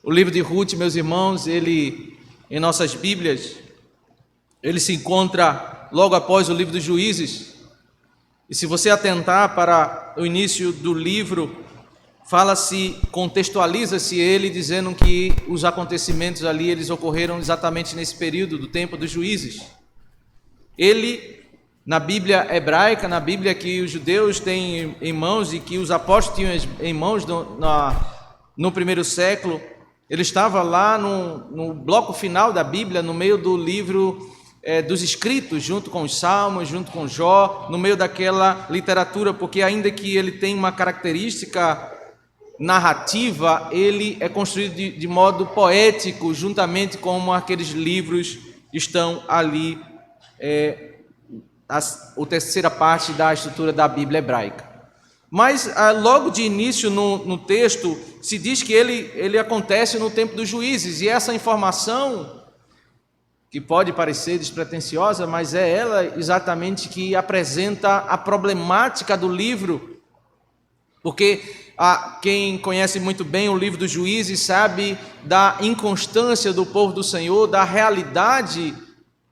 O livro de Ruth, meus irmãos, ele, em nossas Bíblias, ele se encontra logo após o livro dos Juízes. E se você atentar para o início do livro, fala-se, contextualiza-se ele dizendo que os acontecimentos ali, eles ocorreram exatamente nesse período do tempo dos juízes. Ele, na Bíblia hebraica, na Bíblia que os judeus têm em mãos e que os apóstolos tinham em mãos no primeiro século, ele estava lá no bloco final da Bíblia, no meio do livro dos escritos, junto com os Salmos, junto com Jó, no meio daquela literatura, porque ainda que ele tem uma característica narrativa, ele é construído de modo poético, juntamente com aqueles livros que estão ali, a terceira parte da estrutura da Bíblia hebraica. Mas logo de início no texto se diz que ele acontece no tempo dos juízes, e essa informação, que pode parecer despretensiosa, mas é ela exatamente que apresenta a problemática do livro, porque quem conhece muito bem o livro dos Juízes sabe da inconstância do povo do Senhor, da realidade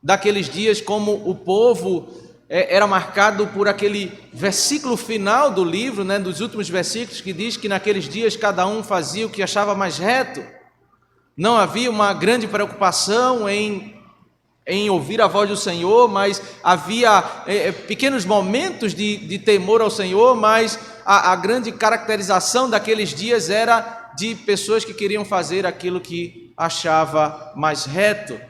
daqueles dias, como o povo era marcado por aquele versículo final do livro, dos últimos versículos, que diz que naqueles dias cada um fazia o que achava mais reto. Não havia uma grande preocupação em ouvir a voz do Senhor, mas havia pequenos momentos de temor ao Senhor, mas a grande caracterização daqueles dias era de pessoas que queriam fazer aquilo que achava mais reto.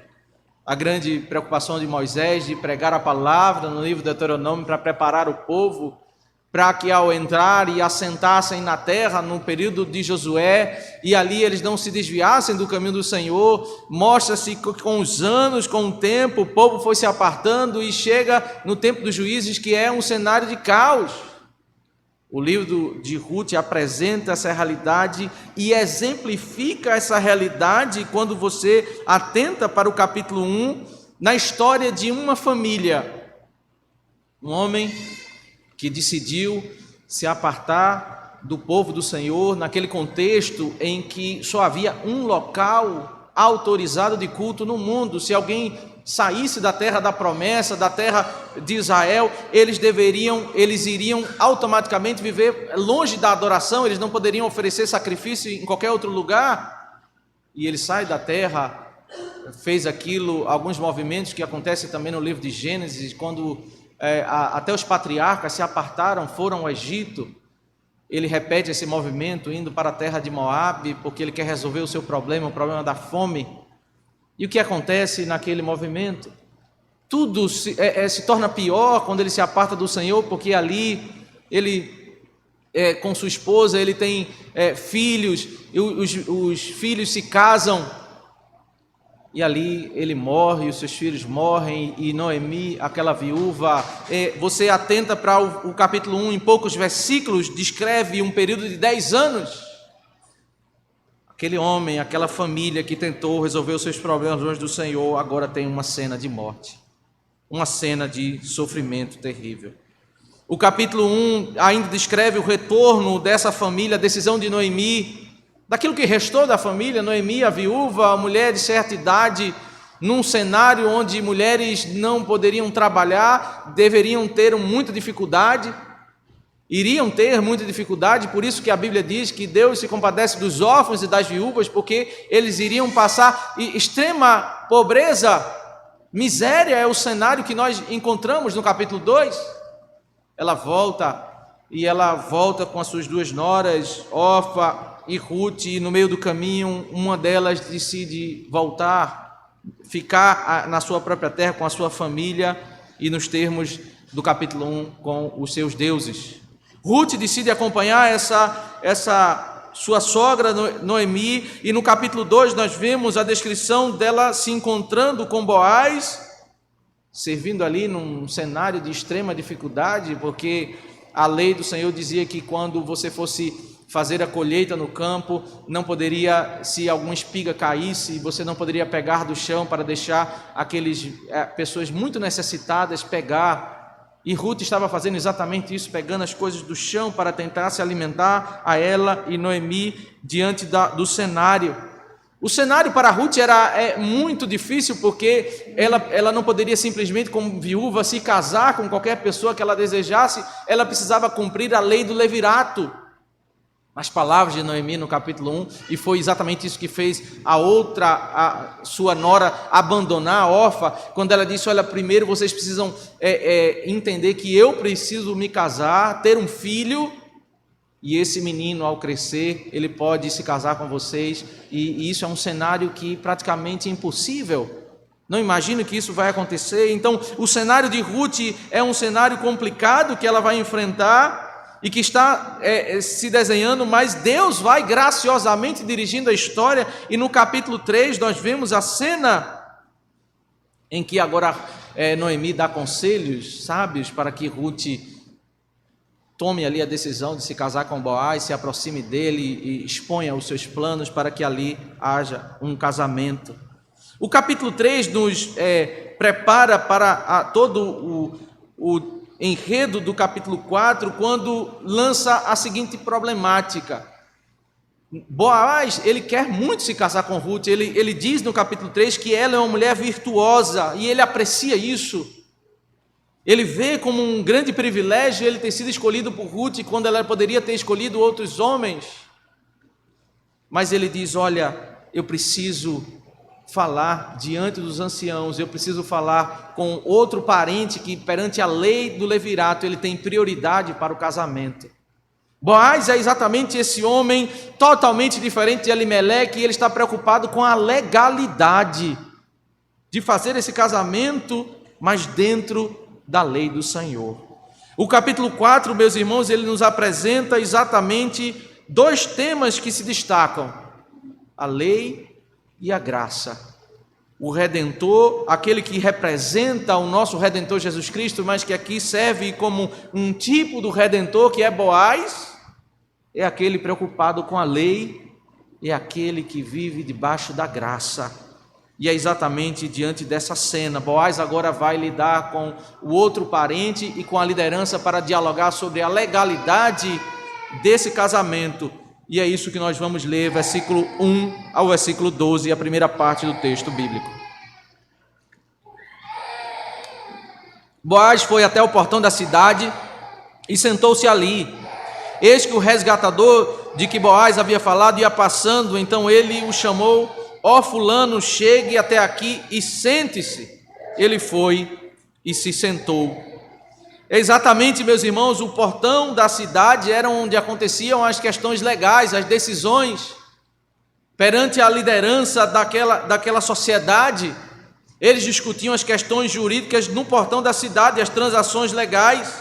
A grande preocupação de Moisés de pregar a palavra no livro de Deuteronômio para preparar o povo, para que ao entrar e assentassem na terra no período de Josué, e ali eles não se desviassem do caminho do Senhor. Mostra-se que com os anos, com o tempo, o povo foi se apartando e chega no tempo dos juízes, que é um cenário de caos. O livro de Ruth apresenta essa realidade e exemplifica essa realidade quando você atenta para o capítulo 1, na história de uma família. Um homem que decidiu se apartar do povo do Senhor, naquele contexto em que só havia um local autorizado de culto no mundo. Se alguém saísse da terra da promessa, da terra de Israel, eles iriam automaticamente viver longe da adoração, eles não poderiam oferecer sacrifício em qualquer outro lugar. E ele sai da terra, fez alguns movimentos que acontecem também no livro de Gênesis, quando até os patriarcas se apartaram, foram ao Egito. Ele repete esse movimento indo para a terra de Moabe, porque ele quer resolver o seu problema, o problema da fome. E o que acontece naquele movimento? Tudo se torna pior quando ele se aparta do Senhor, porque ali ele, com sua esposa, ele tem filhos, e os filhos se casam, e ali ele morre, os seus filhos morrem, e Noemi, aquela viúva, você atenta para o capítulo 1, em poucos versículos, descreve um período de 10 anos. Aquele homem, aquela família que tentou resolver os seus problemas longe do Senhor, agora tem uma cena de morte, uma cena de sofrimento terrível. O capítulo 1 ainda descreve o retorno dessa família, a decisão de Noemi, daquilo que restou da família. Noemi, a viúva, a mulher de certa idade, num cenário onde mulheres não poderiam trabalhar, deveriam ter muita dificuldade, iriam ter muita dificuldade, por isso que a Bíblia diz que Deus se compadece dos órfãos e das viúvas, porque eles iriam passar extrema pobreza, miséria. É o cenário que nós encontramos no capítulo 2. Ela volta com as suas duas noras, Orfa e Ruth, e no meio do caminho, uma delas decide voltar, ficar na sua própria terra, com a sua família, e nos termos do capítulo 1, com os seus deuses. Ruth decide acompanhar essa sua sogra Noemi, e no capítulo 2 nós vemos a descrição dela se encontrando com Boaz, servindo ali num cenário de extrema dificuldade, porque a lei do Senhor dizia que quando você fosse fazer a colheita no campo, não poderia, se alguma espiga caísse, você não poderia pegar do chão para deixar pessoas muito necessitadas pegar. E Ruth estava fazendo exatamente isso, pegando as coisas do chão para tentar se alimentar, a ela e Noemi, diante do cenário. O cenário para Ruth era muito difícil, porque ela não poderia simplesmente, como viúva, se casar com qualquer pessoa que ela desejasse. Ela precisava cumprir a lei do levirato. As palavras de Noemi no capítulo 1, e foi exatamente isso que fez a sua nora, abandonar a Orfa, quando ela disse: olha, primeiro vocês precisam entender que eu preciso me casar, ter um filho, e esse menino, ao crescer, ele pode se casar com vocês, e isso é um cenário que praticamente é impossível. Não imagino que isso vai acontecer. Então, o cenário de Ruth é um cenário complicado que ela vai enfrentar, e que está se desenhando, mas Deus vai graciosamente dirigindo a história, e no capítulo 3 nós vemos a cena em que agora Noemi dá conselhos sábios para que Ruth tome ali a decisão de se casar com Boaz, se aproxime dele e exponha os seus planos para que ali haja um casamento. O capítulo 3 nos prepara para todo o enredo do capítulo 4, quando lança a seguinte problemática. Boaz, ele quer muito se casar com Ruth, ele diz no capítulo 3 que ela é uma mulher virtuosa, e ele aprecia isso. Ele vê como um grande privilégio ele ter sido escolhido por Ruth, quando ela poderia ter escolhido outros homens. Mas ele diz: olha, eu preciso falar diante dos anciãos, eu preciso falar com outro parente que, perante a lei do levirato, ele tem prioridade para o casamento. Boaz é exatamente esse homem totalmente diferente de Elimeleque, e ele está preocupado com a legalidade de fazer esse casamento, mas dentro da lei do Senhor. O capítulo 4, meus irmãos, ele nos apresenta exatamente dois temas que se destacam: a lei e a graça. O Redentor, aquele que representa o nosso Redentor Jesus Cristo, mas que aqui serve como um tipo do Redentor, que é Boaz, é aquele preocupado com a lei, é aquele que vive debaixo da graça. E é exatamente diante dessa cena, Boaz agora vai lidar com o outro parente e com a liderança para dialogar sobre a legalidade desse casamento. E é isso que nós vamos ler, versículo 1 ao versículo 12, a primeira parte do texto bíblico. Boaz foi até o portão da cidade e sentou-se ali. Eis que o resgatador de que Boaz havia falado ia passando, então ele o chamou: ó fulano, chegue até aqui e sente-se. Ele foi e se sentou. Exatamente, meus irmãos, o portão da cidade era onde aconteciam as questões legais, as decisões perante a liderança daquela sociedade. Eles discutiam as questões jurídicas no portão da cidade, as transações legais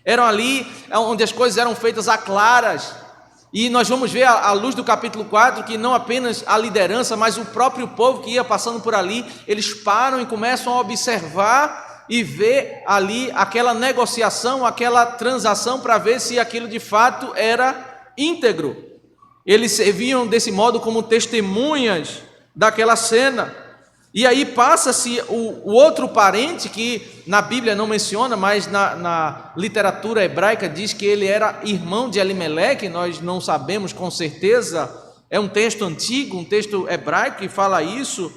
eram ali onde as coisas eram feitas a claras. E nós vamos ver à luz do capítulo 4 que não apenas a liderança, mas o próprio povo que ia passando por ali, eles param e começam a observar e ver ali aquela negociação, aquela transação, para ver se aquilo de fato era íntegro. Eles serviam desse modo como testemunhas daquela cena. E aí passa-se o outro parente, que na Bíblia não menciona, mas na literatura hebraica diz que ele era irmão de Elimeleque. Nós não sabemos com certeza, é um texto antigo, um texto hebraico que fala isso,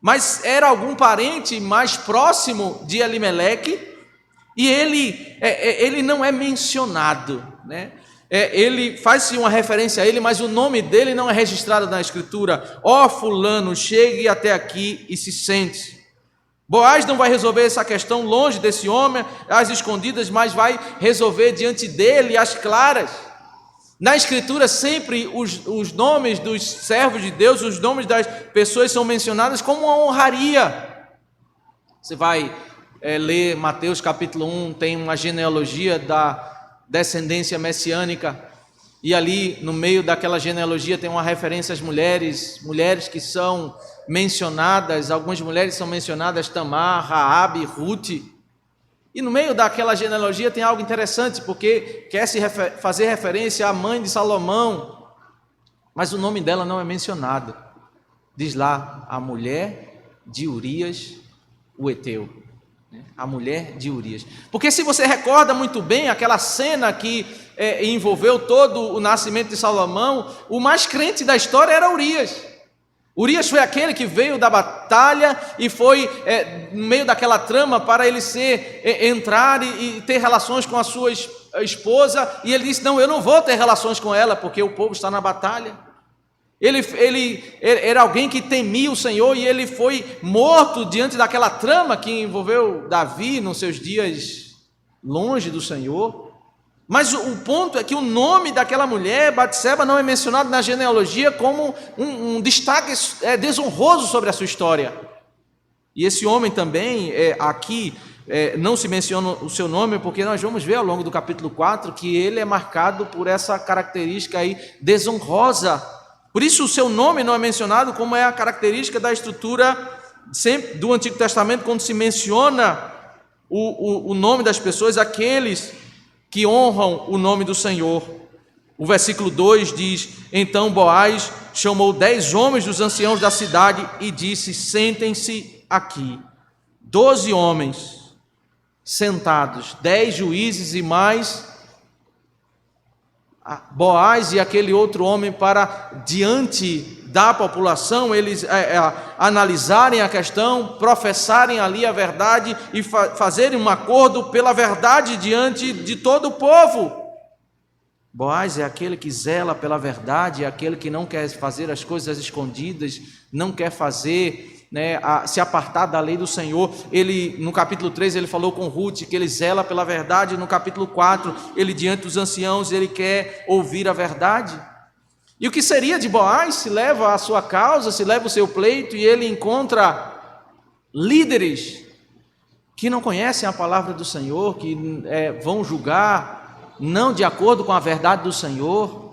mas era algum parente mais próximo de Elimeleque, e ele não é mencionado, né? Ele faz-se uma referência a ele, mas o nome dele não é registrado na escritura. Ó fulano, chegue até aqui e se sente. Boaz não vai resolver essa questão longe desse homem, às escondidas, mas vai resolver diante dele, às claras. Na escritura sempre os nomes dos servos de Deus, os nomes das pessoas são mencionados como uma honraria. Você vai ler Mateus capítulo 1, tem uma genealogia da descendência messiânica, e ali no meio daquela genealogia tem uma referência às mulheres que são mencionadas. Algumas mulheres são mencionadas: Tamar, Raabe, Ruth. E no meio daquela genealogia tem algo interessante, porque quer se fazer referência à mãe de Salomão, mas o nome dela não é mencionado. Diz lá: a mulher de Urias, o heteu. A mulher de Urias. Porque se você recorda muito bem aquela cena que envolveu todo o nascimento de Salomão, o mais crente da história era Urias. Urias foi aquele que veio da batalha e foi no meio daquela trama para ele entrar e ter relações com a sua esposa, e ele disse: não, eu não vou ter relações com ela, porque o povo está na batalha. Ele era alguém que temia o Senhor, e ele foi morto diante daquela trama que envolveu Davi nos seus dias longe do Senhor. Mas o ponto é que o nome daquela mulher, Batseba, não é mencionado na genealogia como um destaque desonroso sobre a sua história. E esse homem também, aqui, não se menciona o seu nome, porque nós vamos ver ao longo do capítulo 4 que ele é marcado por essa característica aí desonrosa. Por isso o seu nome não é mencionado, como é a característica da estrutura sempre do Antigo Testamento, quando se menciona o nome das pessoas, aqueles que honram o nome do Senhor. O versículo 2 diz: então Boaz chamou 10 homens dos anciãos da cidade e disse: sentem-se aqui. 12 homens sentados, 10 juízes e mais Boaz e aquele outro homem, para diante da população eles analisarem a questão, professarem ali a verdade e fazerem um acordo pela verdade diante de todo o povo. Boaz é aquele que zela pela verdade, é aquele que não quer fazer as coisas escondidas, não quer fazer, se apartar da lei do Senhor. Ele, no capítulo 3, ele falou com Ruth que ele zela pela verdade. No capítulo 4, ele, diante dos anciãos, ele quer ouvir a verdade. E o que seria de Boaz se leva a sua causa, se leva o seu pleito, e ele encontra líderes que não conhecem a palavra do Senhor, que vão julgar não de acordo com a verdade do Senhor,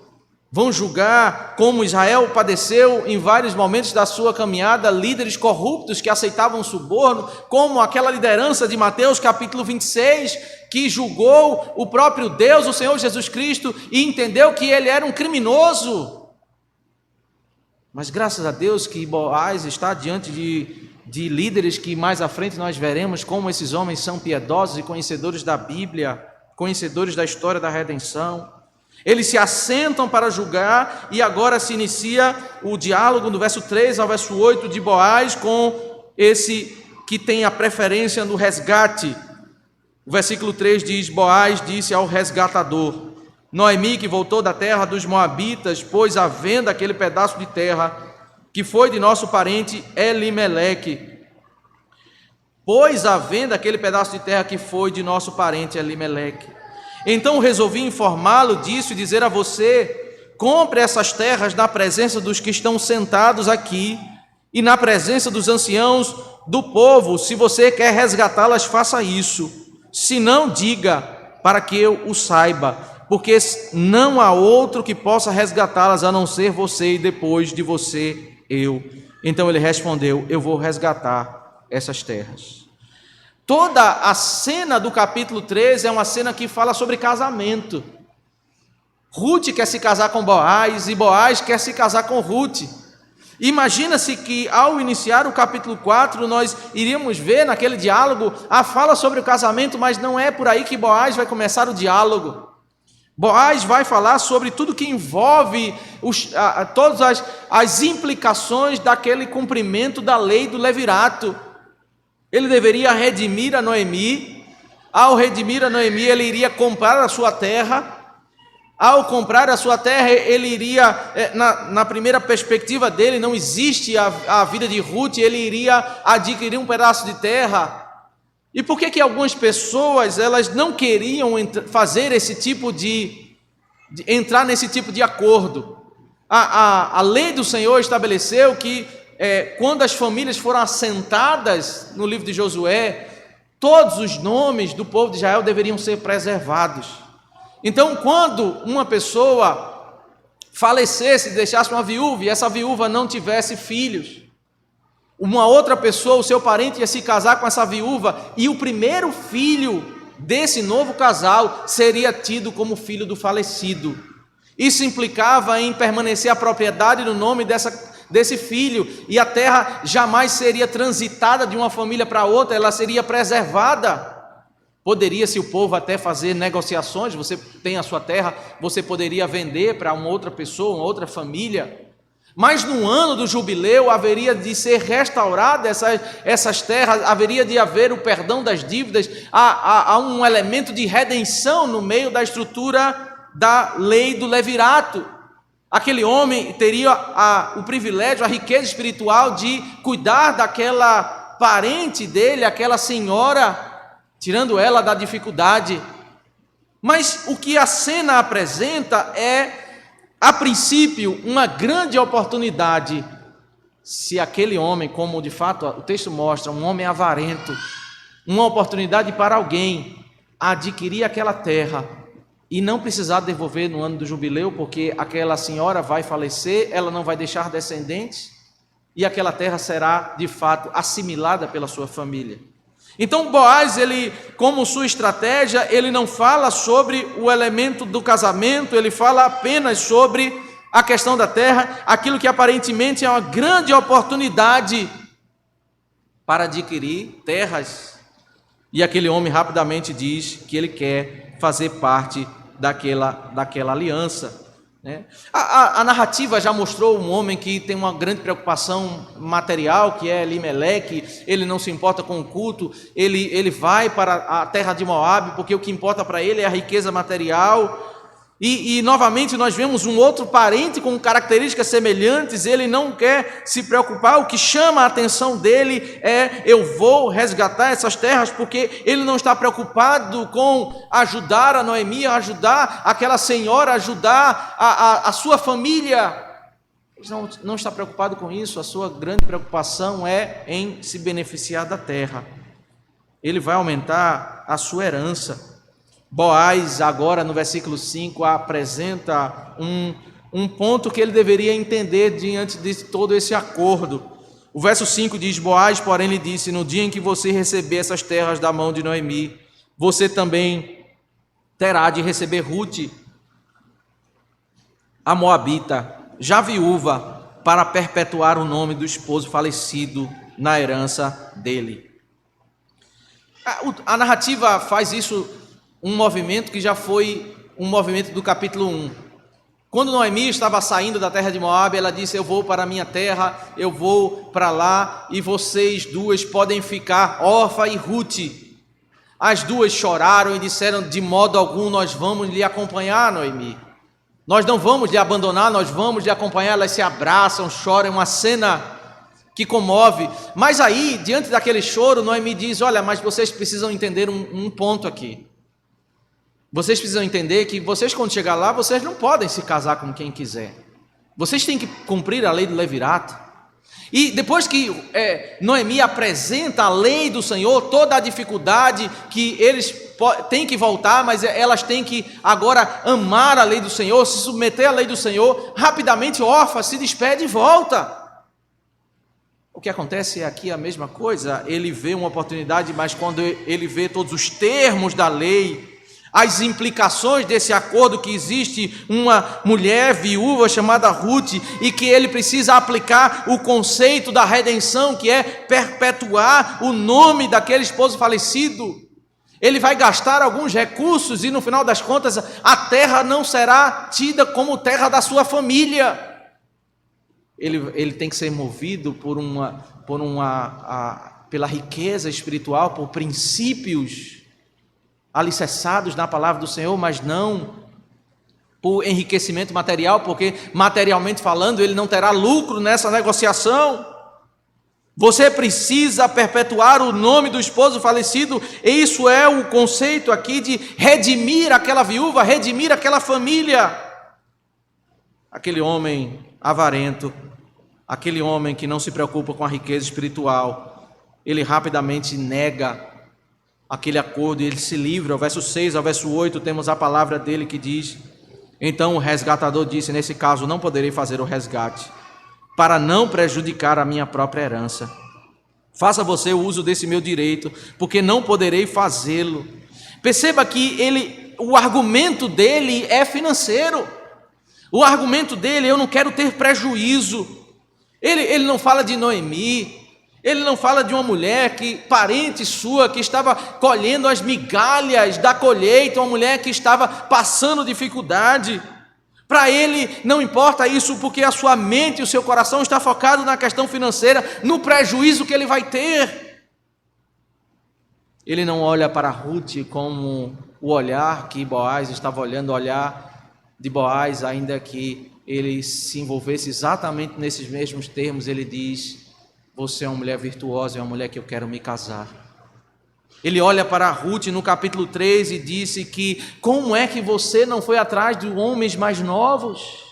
vão julgar como Israel padeceu em vários momentos da sua caminhada, líderes corruptos que aceitavam suborno, como aquela liderança de Mateus capítulo 26, que julgou o próprio Deus, o Senhor Jesus Cristo, e entendeu que ele era um criminoso. Mas graças a Deus que Boaz está diante de líderes que mais à frente nós veremos como esses homens são piedosos e conhecedores da Bíblia, conhecedores da história da redenção. Eles se assentam para julgar, e agora se inicia o diálogo do verso 3 ao verso 8 de Boaz com esse que tem a preferência no resgate. O versículo 3 diz: Boaz disse ao resgatador: Noemi, que voltou da terra dos Moabitas, pôs à venda aquele pedaço de terra que foi de nosso parente Elimeleque. Pôs à venda aquele pedaço de terra que foi de nosso parente Elimeleque. Então resolvi informá-lo disso e dizer a você: compre essas terras na presença dos que estão sentados aqui e na presença dos anciãos do povo. Se você quer resgatá-las, faça isso. Se não, diga, para que eu o saiba, porque não há outro que possa resgatá-las a não ser você, e depois de você, eu. Então ele respondeu: eu vou resgatar essas terras. Toda a cena do capítulo 13 é uma cena que fala sobre casamento. Ruth quer se casar com Boaz e Boaz quer se casar com Ruth. Imagina-se que ao iniciar o capítulo 4 nós iríamos ver naquele diálogo a fala sobre o casamento, mas não é por aí que Boaz vai começar o diálogo. Boaz vai falar sobre tudo que envolve todas as implicações daquele cumprimento da lei do levirato. Ele deveria redimir a Noemi. Ao redimir a Noemi, ele iria comprar a sua terra. Ao comprar a sua terra, ele iria, na primeira perspectiva dele, não existe a vida de Ruth, ele iria adquirir um pedaço de terra. E por que algumas pessoas elas não queriam fazer esse tipo entrar nesse tipo de acordo? A lei do Senhor estabeleceu que quando as famílias foram assentadas no livro de Josué, todos os nomes do povo de Israel deveriam ser preservados. Então, quando uma pessoa falecesse, deixasse uma viúva, e essa viúva não tivesse filhos, uma outra pessoa, o seu parente, ia se casar com essa viúva, e o primeiro filho desse novo casal seria tido como filho do falecido. Isso implicava em permanecer a propriedade no nome desse filho, e a terra jamais seria transitada de uma família para outra, ela seria preservada. Poderia-se o povo até fazer negociações, você tem a sua terra, você poderia vender para uma outra pessoa, uma outra família, Mas no ano do jubileu haveria de ser restaurada essas terras, haveria de haver o perdão das dívidas, há um elemento de redenção no meio da estrutura da lei do levirato. Aquele homem teria o privilégio, a riqueza espiritual de cuidar daquela parente dele, aquela senhora, tirando ela da dificuldade. Mas o que a cena apresenta é, a princípio, uma grande oportunidade. Se aquele homem, como de fato o texto mostra, um homem avarento, uma oportunidade para alguém adquirir aquela terra e não precisar devolver no ano do jubileu, porque aquela senhora vai falecer, ela não vai deixar descendentes, e aquela terra será, de fato, assimilada pela sua família. Então Boaz, ele, como sua estratégia, ele não fala sobre o elemento do casamento, ele fala apenas sobre a questão da terra, aquilo que aparentemente é uma grande oportunidade para adquirir terras. E aquele homem rapidamente diz que ele quer fazer parte daquela aliança, né? A narrativa já mostrou um homem que tem uma grande preocupação material, que é Elimeleque. Ele não se importa com o culto, ele vai para a terra de Moabe, porque o que importa para ele é a riqueza material. E novamente nós vemos um outro parente com características semelhantes. Ele não quer se preocupar, o que chama a atenção dele é: eu vou resgatar essas terras, porque ele não está preocupado com ajudar a Noemi, ajudar aquela senhora, ajudar a sua família. Ele não está preocupado com isso. A sua grande preocupação é em se beneficiar da terra. Ele vai aumentar a sua herança. Boaz, agora no versículo 5, apresenta um ponto que ele deveria entender diante de todo esse acordo. O verso 5 diz: Boaz, porém, lhe disse: no dia em que você receber essas terras da mão de Noemi, você também terá de receber Rute, a moabita, já viúva, para perpetuar o nome do esposo falecido na herança dele. A narrativa faz isso, um movimento que já foi um movimento do capítulo 1. Quando Noemi estava saindo da terra de Moabe, ela disse: eu vou para a minha terra, eu vou para lá, e vocês duas podem ficar, Orfa e Rute. As duas choraram e disseram: de modo algum nós vamos lhe acompanhar, Noemi. Nós não vamos lhe abandonar, nós vamos lhe acompanhar. Elas se abraçam, choram, uma cena que comove. Mas aí, diante daquele choro, Noemi diz: olha, mas vocês precisam entender um ponto aqui. Vocês precisam entender que vocês, quando chegar lá, vocês não podem se casar com quem quiser. Vocês têm que cumprir a lei do levirato. E depois que Noemi apresenta a lei do Senhor, toda a dificuldade que eles têm que voltar, mas elas têm que agora amar a lei do Senhor, se submeter à lei do Senhor, rapidamente Orfa se despede e volta. O que acontece é aqui a mesma coisa. Ele vê uma oportunidade, mas quando ele vê todos os termos da lei, as implicações desse acordo, que existe uma mulher viúva chamada Ruth, e que ele precisa aplicar o conceito da redenção, que é perpetuar o nome daquele esposo falecido, ele vai gastar alguns recursos e no final das contas a terra não será tida como terra da sua família. Ele tem que ser movido pela riqueza espiritual, por princípios alicerçados na palavra do Senhor, mas não por enriquecimento material, porque materialmente falando ele não terá lucro nessa negociação. Você precisa perpetuar o nome do esposo falecido, e isso é o conceito aqui de redimir aquela viúva, redimir aquela família. Aquele homem avarento, aquele homem que não se preocupa com a riqueza espiritual, ele rapidamente nega aquele acordo e ele se livra. Ao verso 6 ao verso 8 temos a palavra dele que diz: então o resgatador disse: nesse caso não poderei fazer o resgate, para não prejudicar a minha própria herança. Faça você o uso desse meu direito, porque não poderei fazê-lo. Perceba que o argumento dele é financeiro. O argumento dele: eu não quero ter prejuízo. Ele não fala de Noemi, ele não fala de uma mulher parente sua, que estava colhendo as migalhas da colheita, uma mulher que estava passando dificuldade. Para ele não importa isso, porque a sua mente e o seu coração está focado na questão financeira, no prejuízo que ele vai ter. Ele não olha para Ruth como o olhar que Boaz estava olhando, o olhar de Boaz, ainda que ele se envolvesse exatamente nesses mesmos termos. Ele diz: você é uma mulher virtuosa, é uma mulher que eu quero me casar. Ele olha para Ruth no capítulo 3 e disse que: como é que você não foi atrás de homens mais novos?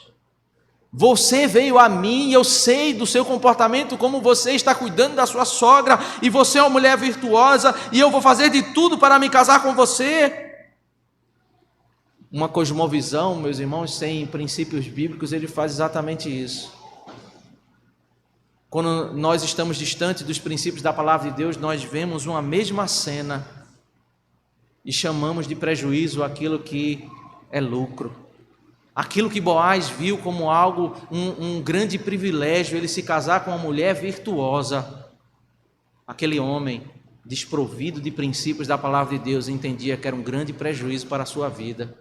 Você veio a mim e eu sei do seu comportamento, como você está cuidando da sua sogra, e você é uma mulher virtuosa, e eu vou fazer de tudo para me casar com você. Uma cosmovisão, meus irmãos, sem princípios bíblicos, ele faz exatamente isso. Quando nós estamos distantes dos princípios da palavra de Deus, nós vemos uma mesma cena e chamamos de prejuízo aquilo que é lucro. Aquilo que Boaz viu como algo, um grande privilégio, ele se casar com uma mulher virtuosa. Aquele homem, desprovido de princípios da palavra de Deus, entendia que era um grande prejuízo para a sua vida,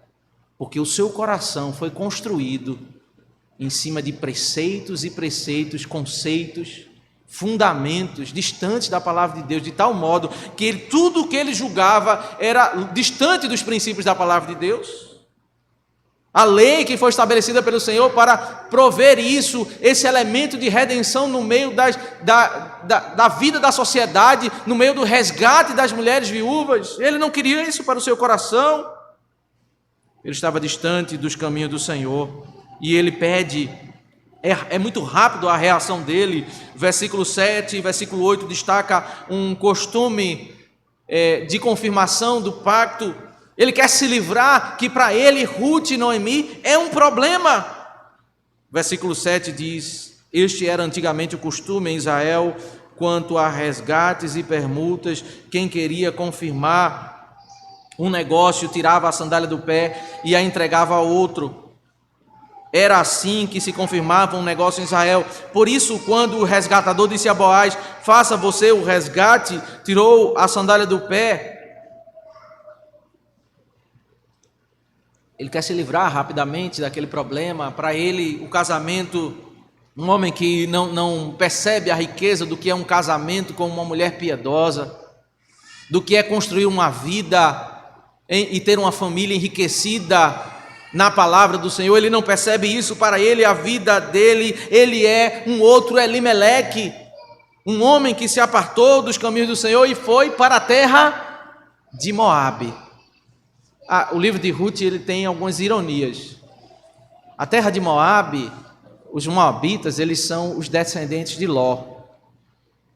porque o seu coração foi construído em cima de preceitos e preceitos, conceitos, fundamentos distantes da palavra de Deus, de tal modo que tudo o que ele julgava era distante dos princípios da palavra de Deus. A lei que foi estabelecida pelo Senhor para prover isso, esse elemento de redenção no meio da vida da sociedade, no meio do resgate das mulheres viúvas, ele não queria isso para o seu coração. Ele estava distante dos caminhos do Senhor. E ele pede, é muito rápido a reação dele. Versículo 7 e versículo 8 destaca um costume de confirmação do pacto. Ele quer se livrar, que para ele, Ruth e Noemi é um problema. Versículo 7 diz: este era antigamente o costume em Israel, quanto a resgates e permutas, quem queria confirmar um negócio tirava a sandália do pé e a entregava a outro. Era assim que se confirmava um negócio em Israel. Por isso, quando o resgatador disse a Boaz: faça você o resgate, tirou a sandália do pé, ele quer se livrar rapidamente daquele problema. Para ele, o casamento, um homem que não percebe a riqueza do que é um casamento com uma mulher piedosa, do que é construir uma vida e ter uma família enriquecida na palavra do Senhor, ele não percebe isso. Para ele, a vida dele, ele é um outro Elimeleque, um homem que se apartou dos caminhos do Senhor e foi para a terra de Moabe. O livro de Ruth, ele tem algumas ironias. A terra de Moabe, os moabitas, eles são os descendentes de Ló.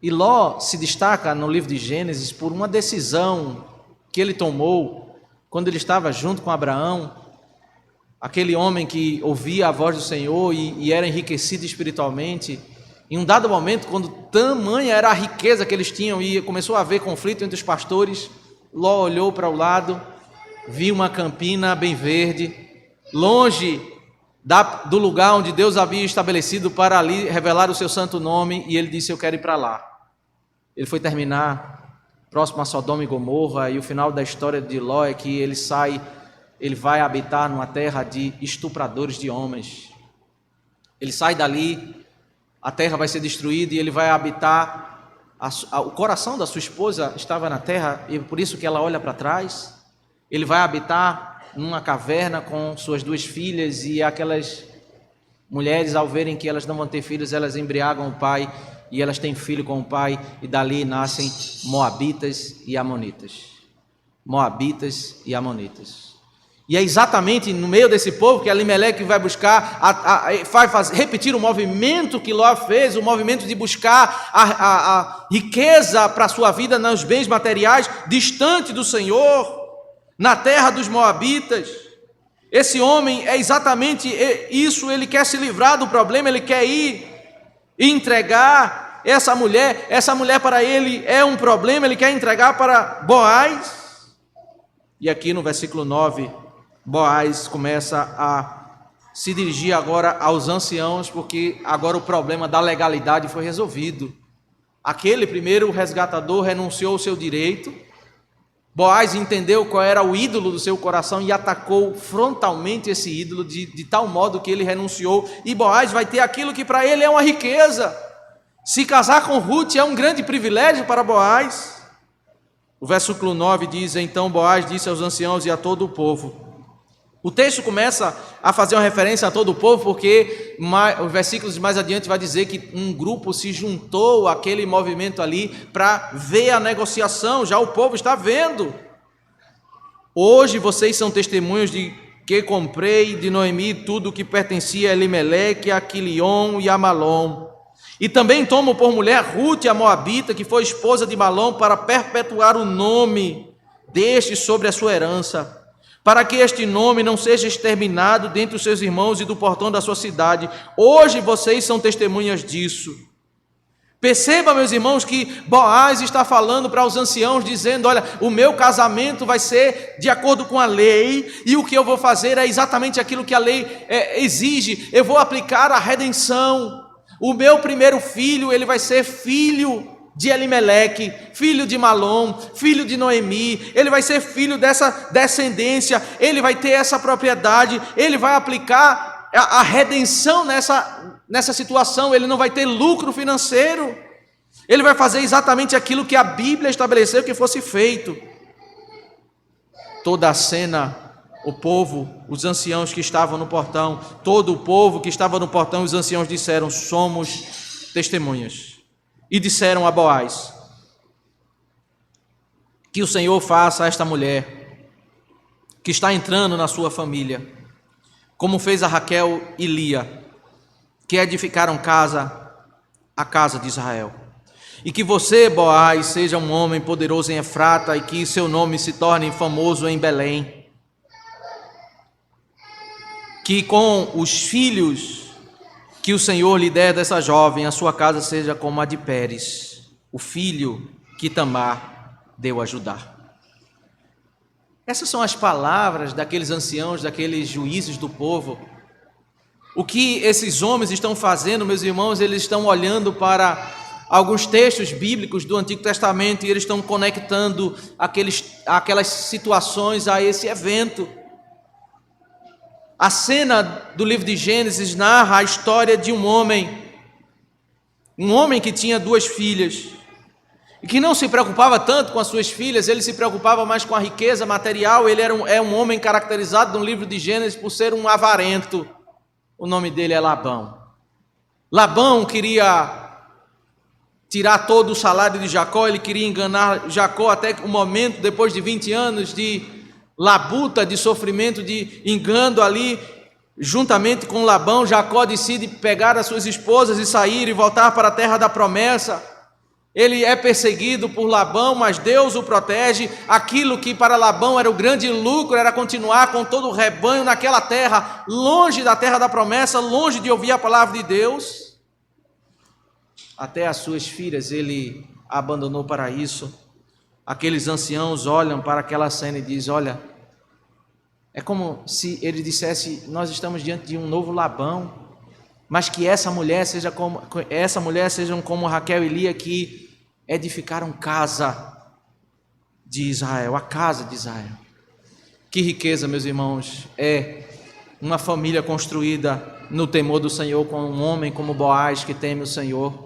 E Ló se destaca no livro de Gênesis por uma decisão que ele tomou quando ele estava junto com Abraão. Aquele homem que ouvia a voz do Senhor e era enriquecido espiritualmente. Em um dado momento, quando tamanha era a riqueza que eles tinham e começou a haver conflito entre os pastores, Ló olhou para o lado, viu uma campina bem verde, longe do lugar onde Deus havia estabelecido para ali revelar o seu santo nome, e ele disse: eu quero ir para lá. Ele foi terminar próximo a Sodoma e Gomorra, e o final da história de Ló é que ele vai habitar numa terra de estupradores de homens. Ele sai dali, a terra vai ser destruída e ele vai habitar, o coração da sua esposa estava na terra, e por isso que ela olha para trás. Ele vai habitar numa caverna com suas 2 filhas, e aquelas mulheres, ao verem que elas não vão ter filhos, elas embriagam o pai, e elas têm filho com o pai, e dali nascem moabitas e amonitas. Moabitas e amonitas. E é exatamente no meio desse povo que Elimeleque vai buscar, repetir o movimento que Ló fez, o movimento de buscar a riqueza para a sua vida nos bens materiais, distante do Senhor, na terra dos moabitas. Esse homem é exatamente isso, ele quer se livrar do problema, ele quer ir e entregar essa mulher para ele é um problema, ele quer entregar para Boaz. E aqui no versículo 9, Boaz começa a se dirigir agora aos anciãos, porque agora o problema da legalidade foi resolvido. Aquele primeiro resgatador renunciou ao seu direito Boaz entendeu qual era o ídolo do seu coração e atacou frontalmente esse ídolo de tal modo que ele renunciou. E Boaz vai ter aquilo que para ele é uma riqueza. Se casar com Ruth é um grande privilégio para Boaz. O versículo 9 diz: então Boaz disse aos anciãos e a todo o povo. O texto começa a fazer uma referência a todo o povo, porque os versículos mais adiante vai dizer que um grupo se juntou àquele movimento ali para ver a negociação. Já o povo está vendo. Hoje vocês são testemunhos de que comprei de Noemi tudo o que pertencia a Elimeleque, a Quilion e a Malom. E também tomo por mulher Ruth, a Moabita, que foi esposa de Malom, para perpetuar o nome deste sobre a sua herança, para que este nome não seja exterminado dentre os seus irmãos e do portão da sua cidade. Hoje vocês são testemunhas disso. Perceba, meus irmãos, que Boaz está falando para os anciãos, dizendo: olha, o meu casamento vai ser de acordo com a lei, e o que eu vou fazer é exatamente aquilo que a lei exige. Eu vou aplicar a redenção. O meu primeiro filho, ele vai ser filho de Elimeleque, filho de Malom, filho de Noemi. Ele vai ser filho dessa descendência, ele vai ter essa propriedade, ele vai aplicar a redenção nessa situação. Ele não vai ter lucro financeiro, ele vai fazer exatamente aquilo que a Bíblia estabeleceu que fosse feito. Toda a cena, o povo, os anciãos que estavam no portão, todo o povo que estava no portão, os anciãos disseram: somos testemunhas. E disseram a Boaz: que o Senhor faça a esta mulher que está entrando na sua família, como fez a Raquel e Lia, que edificaram a casa de Israel. E que você, Boaz, seja um homem poderoso em Efrata, e que seu nome se torne famoso em Belém. Que com os filhos que o Senhor lhe der dessa jovem, a sua casa seja como a de Pérez, o filho que Tamar deu a Judá. Essas são as palavras daqueles anciãos, daqueles juízes do povo. O que esses homens estão fazendo, meus irmãos, eles estão olhando para alguns textos bíblicos do Antigo Testamento e eles estão conectando aquelas situações a esse evento. A cena do livro de Gênesis narra a história de um homem que tinha 2 filhas, e que não se preocupava tanto com as suas filhas, ele se preocupava mais com a riqueza material. Ele é um homem caracterizado no livro de Gênesis por ser um avarento. O nome dele é Labão. Labão queria tirar todo o salário de Jacó, ele queria enganar Jacó até o momento, depois de 20 anos de labuta, de sofrimento, de engano ali, juntamente com Labão, Jacó decide pegar as suas esposas e sair e voltar para a terra da promessa. Ele é perseguido por Labão, mas Deus o protege. Aquilo que para Labão era o grande lucro, era continuar com todo o rebanho naquela terra, longe da terra da promessa, longe de ouvir a palavra de Deus. Até as suas filhas ele abandonou para isso. Aqueles anciãos olham para aquela cena e dizem: olha, é como se ele dissesse: nós estamos diante de um novo Labão, mas que essa mulher sejam como Raquel e Lia, que edificaram casa de Israel, a casa de Israel. Que riqueza, meus irmãos, é uma família construída no temor do Senhor, com um homem como Boaz que teme o Senhor,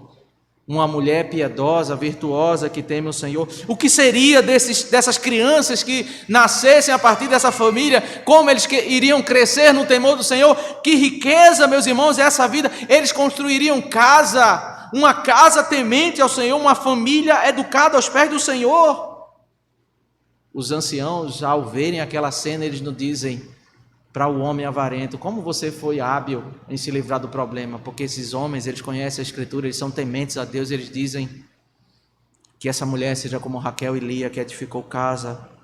uma mulher piedosa, virtuosa, que teme o Senhor. O que seria dessas crianças que nascessem a partir dessa família? Como eles iriam crescer no temor do Senhor? Que riqueza, meus irmãos, é essa vida. Eles construiriam casa, uma casa temente ao Senhor, uma família educada aos pés do Senhor. Os anciãos, ao verem aquela cena, eles não dizem para o homem avarento: como você foi hábil em se livrar do problema? Porque esses homens, eles conhecem a Escritura, eles são tementes a Deus. Eles dizem que essa mulher seja como Raquel e Lia, que edificou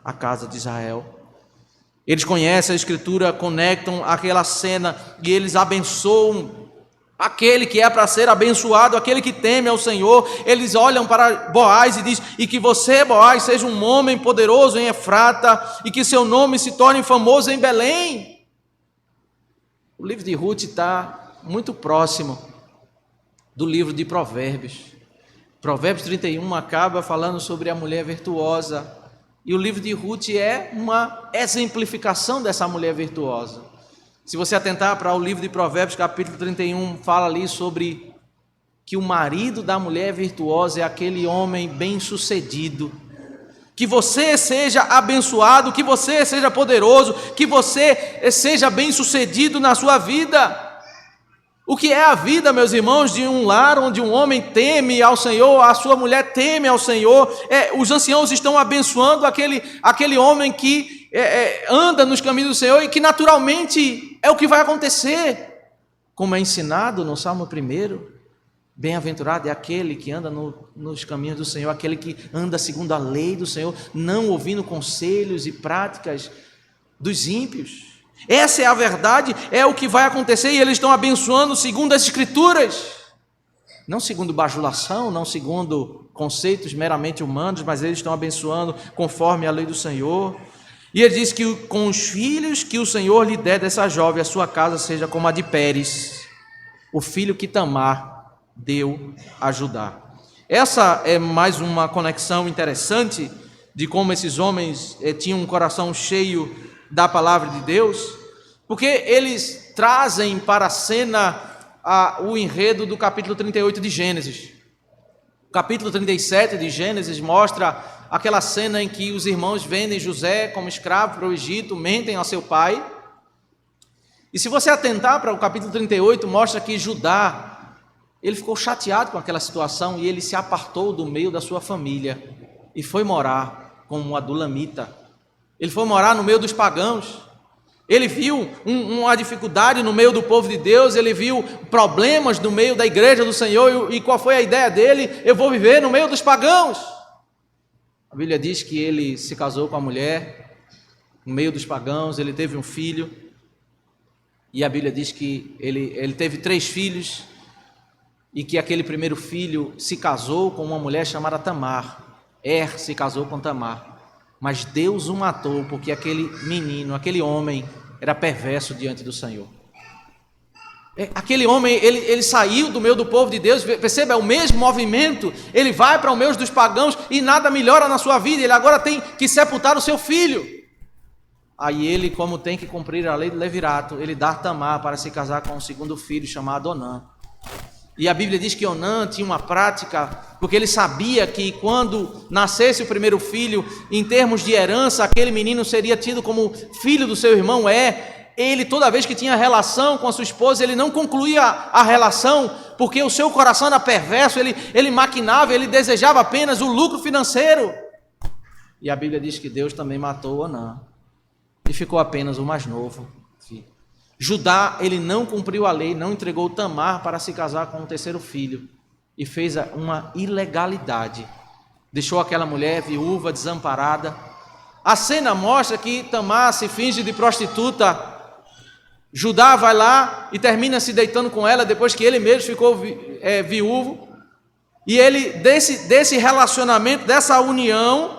a casa de Israel. Eles conhecem a Escritura, conectam aquela cena e eles abençoam aquele que é para ser abençoado, aquele que teme ao Senhor. Eles olham para Boaz e dizem: e que você, Boaz, seja um homem poderoso em Efrata, e que seu nome se torne famoso em Belém. O livro de Ruth está muito próximo do livro de Provérbios. Provérbios 31 acaba falando sobre a mulher virtuosa, E o livro de Ruth é uma exemplificação dessa mulher virtuosa. Se você atentar para o livro de Provérbios, capítulo 31, fala ali sobre que o marido da mulher virtuosa é aquele homem bem-sucedido. Que você seja abençoado, que você seja poderoso, que você seja bem-sucedido na sua vida. O que é a vida, meus irmãos, de um lar onde um homem teme ao Senhor, a sua mulher teme ao Senhor? Os anciãos estão abençoando aquele homem que anda nos caminhos do Senhor e que naturalmente é o que vai acontecer. Como é ensinado no Salmo 1, bem-aventurado é aquele que anda nos caminhos do Senhor, aquele que anda segundo a lei do Senhor, não ouvindo conselhos e práticas dos ímpios. Essa é a verdade, é o que vai acontecer, e eles estão abençoando segundo as Escrituras, não segundo bajulação, não segundo conceitos meramente humanos, mas eles estão abençoando conforme a lei do Senhor. E ele diz que com os filhos que o Senhor lhe der dessa jovem, a sua casa seja como a de Pérez, o filho que Tamar deu a Judá. Essa é mais uma conexão interessante de como esses homens tinham um coração cheio da palavra de Deus, porque eles trazem para a cena o enredo do capítulo 38 de Gênesis. O capítulo 37 de Gênesis mostra aquela cena em que os irmãos vendem José como escravo para o Egito, mentem ao seu pai. E se você atentar para o capítulo 38, mostra que Judá, ele ficou chateado com aquela situação e ele se apartou do meio da sua família e foi morar como um adulamita. Ele foi morar no meio dos pagãos. Ele viu uma dificuldade no meio do povo de Deus, ele viu problemas no meio da igreja do Senhor, e qual foi a ideia dele? Eu vou viver no meio dos pagãos. A Bíblia diz que ele se casou com a mulher, no meio dos pagãos, ele teve um filho, e a Bíblia diz que ele teve 3 filhos, e que aquele primeiro filho se casou com uma mulher chamada Tamar. Se casou com Tamar. Mas Deus o matou porque aquele menino, aquele homem era perverso diante do Senhor. Aquele homem, ele saiu do meio do povo de Deus, perceba, é o mesmo movimento, ele vai para o meio dos pagãos e nada melhora na sua vida, ele agora tem que sepultar o seu filho. Aí ele, como tem que cumprir a lei do levirato, ele dá Tamar para se casar com um segundo filho chamado Onã. E a Bíblia diz que Onã tinha uma prática, porque ele sabia que quando nascesse o primeiro filho, em termos de herança, aquele menino seria tido como filho do seu irmão. Ele, toda vez que tinha relação com a sua esposa, ele não concluía a relação, porque o seu coração era perverso, ele maquinava, ele desejava apenas o lucro financeiro. E a Bíblia diz que Deus também matou Onã, e ficou apenas o mais novo filho. Judá, ele não cumpriu a lei, não entregou Tamar para se casar com o terceiro filho e fez uma ilegalidade. Deixou aquela mulher viúva, desamparada. A cena mostra que Tamar se finge de prostituta. Judá vai lá e termina se deitando com ela depois que ele mesmo ficou viúvo. E ele, desse relacionamento, dessa união,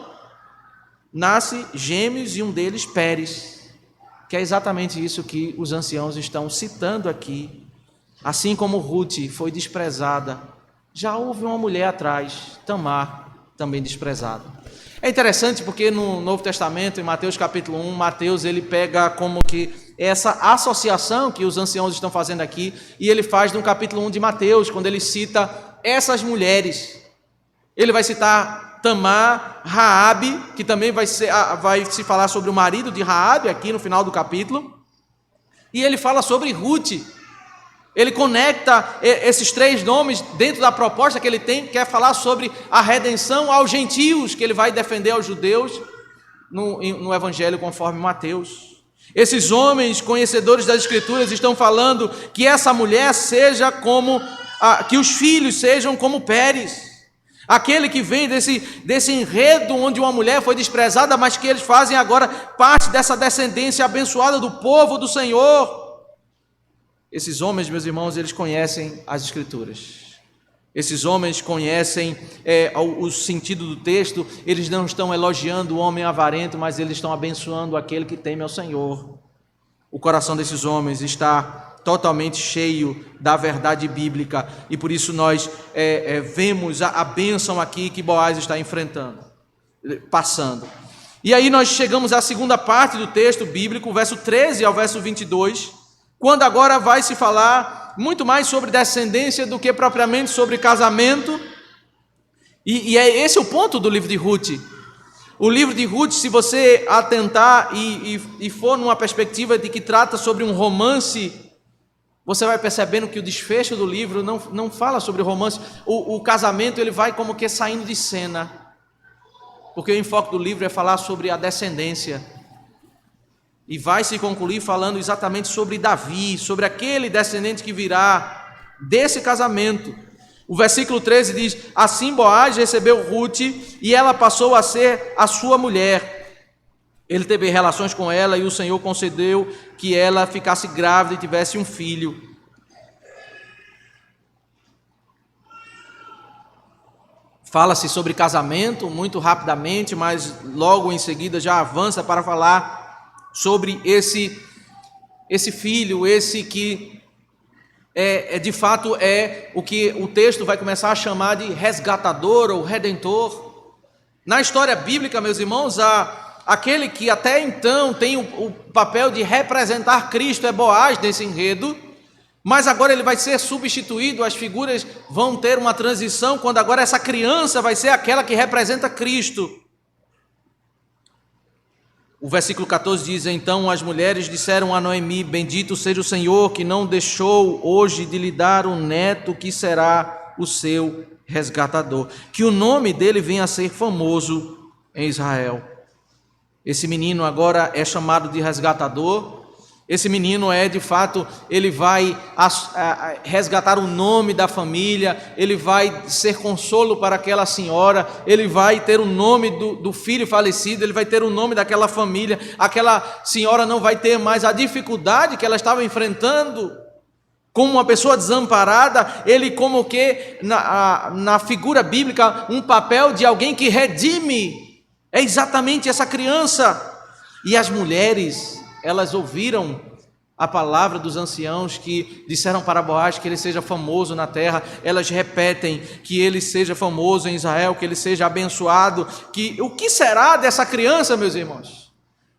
nasce gêmeos e um deles Pérez. Que é exatamente isso que os anciãos estão citando aqui. Assim como Ruth foi desprezada, já houve uma mulher atrás, Tamar, também desprezada. É interessante porque no Novo Testamento, em Mateus capítulo 1, Mateus ele pega como que essa associação que os anciãos estão fazendo aqui, e ele faz no capítulo 1 de Mateus, quando ele cita essas mulheres. Ele vai citar Tamar, Raabe, que também vai se falar sobre o marido de Raabe aqui no final do capítulo, e ele fala sobre Ruth. Ele conecta esses 3 nomes dentro da proposta que ele tem, quer falar sobre a redenção aos gentios, que ele vai defender aos judeus no evangelho conforme Mateus. Esses homens conhecedores das Escrituras estão falando que essa mulher seja como, que os filhos sejam como Pérez. Aquele que vem desse enredo onde uma mulher foi desprezada, mas que eles fazem agora parte dessa descendência abençoada do povo do Senhor. Esses homens, meus irmãos, eles conhecem as Escrituras. Esses homens conhecem o sentido do texto. Eles não estão elogiando o homem avarento, mas eles estão abençoando aquele que teme ao Senhor. O coração desses homens está totalmente cheio da verdade bíblica, e por isso nós vemos a bênção aqui que Boaz está passando. E aí nós chegamos à segunda parte do texto bíblico, verso 13 ao verso 22, quando agora vai se falar muito mais sobre descendência do que propriamente sobre casamento. E é esse o ponto do livro de Ruth. O livro de Ruth, se você atentar e for numa perspectiva de que trata sobre um romance, você vai percebendo que o desfecho do livro não fala sobre romance. O casamento ele vai como que saindo de cena, porque o enfoque do livro é falar sobre a descendência. E vai se concluir falando exatamente sobre Davi, sobre aquele descendente que virá desse casamento. O versículo 13 diz: assim Boaz recebeu Ruth e ela passou a ser a sua mulher. Ele teve relações com ela e o Senhor concedeu que ela ficasse grávida e tivesse um filho. Fala-se sobre casamento muito rapidamente, mas logo em seguida já avança para falar sobre esse filho, esse que de fato é o que o texto vai começar a chamar de resgatador ou redentor. Na história bíblica, meus irmãos, aquele que até então tem o papel de representar Cristo é Boaz nesse enredo, mas agora ele vai ser substituído, as figuras vão ter uma transição, quando agora essa criança vai ser aquela que representa Cristo. O versículo 14 diz: então as mulheres disseram a Noemi: bendito seja o Senhor que não deixou hoje de lhe dar um neto que será o seu resgatador, que o nome dele venha a ser famoso em Israel. Esse menino agora é chamado de resgatador. Esse menino de fato, ele vai resgatar o nome da família, ele vai ser consolo para aquela senhora, ele vai ter o nome do filho falecido, ele vai ter o nome daquela família, aquela senhora não vai ter mais a dificuldade que ela estava enfrentando, como uma pessoa desamparada, ele como que, na figura bíblica, um papel de alguém que redime, é exatamente essa criança. E as mulheres, elas ouviram a palavra dos anciãos que disseram para Boaz que ele seja famoso na terra. Elas repetem que ele seja famoso em Israel, que ele seja abençoado. O que será dessa criança, meus irmãos?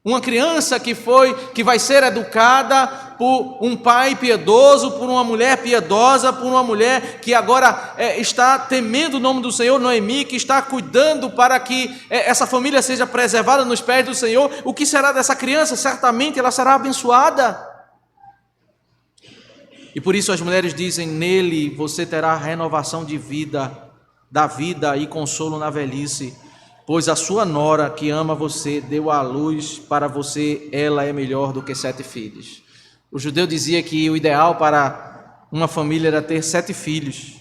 Uma criança que vai ser educada por um pai piedoso, por uma mulher piedosa, por uma mulher que agora está temendo o nome do Senhor, Noemi, que está cuidando para que essa família seja preservada nos pés do Senhor. O que será dessa criança? Certamente ela será abençoada. E por isso as mulheres dizem: nele você terá renovação de vida, da vida e consolo na velhice, pois a sua nora que ama você deu à luz para você, ela é melhor do que 7 filhos. O judeu dizia que o ideal para uma família era ter 7 filhos.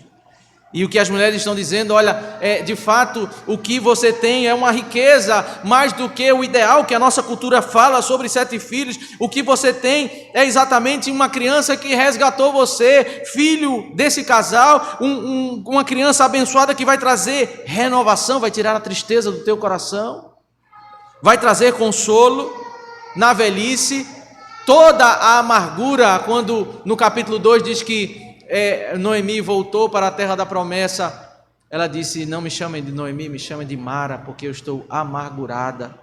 E o que as mulheres estão dizendo: olha, de fato, o que você tem é uma riqueza, mais do que o ideal que a nossa cultura fala sobre 7 filhos. O que você tem é exatamente uma criança que resgatou você, filho desse casal, uma criança abençoada que vai trazer renovação, vai tirar a tristeza do teu coração, vai trazer consolo na velhice, toda a amargura, quando no capítulo 2 diz que Noemi voltou para a terra da promessa, ela disse: não me chamem de Noemi, me chamem de Mara, porque eu estou amargurada.